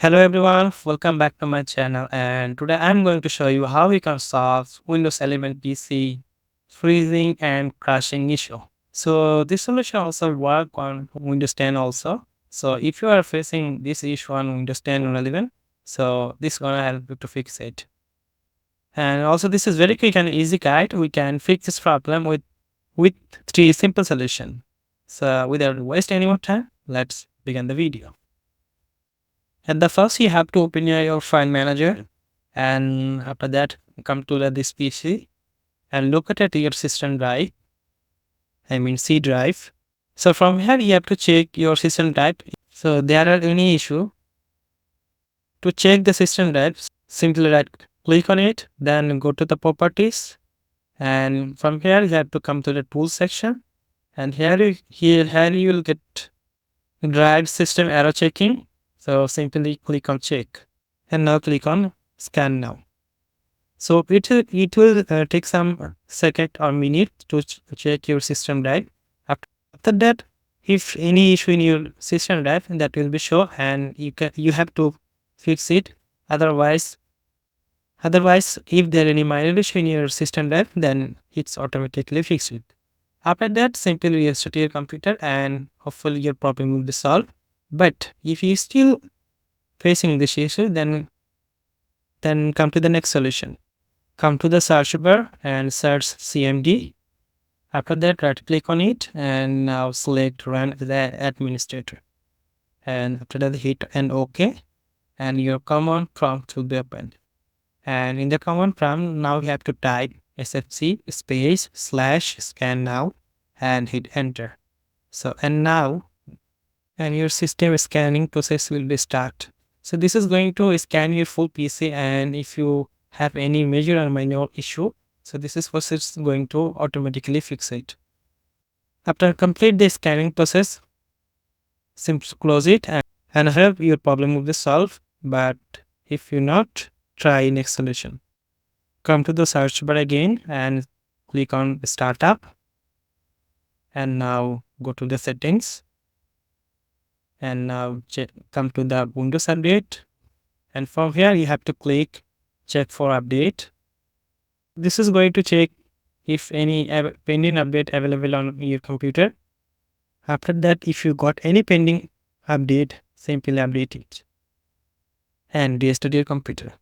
Hello everyone, welcome back to my channel, and today I'm going to show you how we can solve Windows 11 PC freezing and crashing issue. So this solution also work on Windows 10 also. So if you are facing this issue on Windows 10 or 11, so this is gonna help you to fix it. And also this is very quick and easy guide. We can fix this problem with three simple solution. So without waste any more time, let's begin the video. At the first, you have to open your file manager, and after that, come to this PC and look at your system drive. I mean C drive. So from here, you have to check your system type. So there are any issue to check the system drive. Simply right click on it, then go to the properties, and from here you have to come to the tools section, and here you will get drive system error checking. So simply click on check, and now click on scan now. So it will take some second or minute to check your system drive. After that, if any issue in your system drive, that will be show, and you have to fix it. Otherwise, if there any minor issue in your system drive, then it's automatically fixed. After that, simply restart your computer, and hopefully your problem will be solved. But if you still facing this issue, then come to the next solution. Come to the search bar and search CMD. After that, right click on it and now select Run the Administrator. And after that, hit and OK. And your command prompt will be opened. And in the command prompt, now you have to type sfc space / scan now and hit enter. So, and now, and your system scanning process will be start. So this is going to scan your full PC, and if you have any major or minor issue, so this is what it's going to automatically fix it. After complete the scanning process, simply close it, and have your problem will be solved. But if you not, try next solution. Come to the search bar again and click on startup, and now go to the settings, and now come to the Windows update, and from here you have to click check for update. This is going to check if any pending update available on your computer. After that, if you got any pending update, simply update it and restart your computer.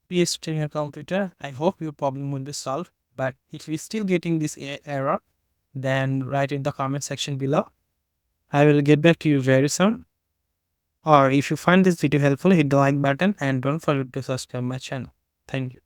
Restart your computer. I hope your problem will be solved. But if you're still getting this error, then write in the comment section below. I will get back to you very soon. Or if you find this video helpful, hit the like button and don't forget to subscribe my channel. Thank you.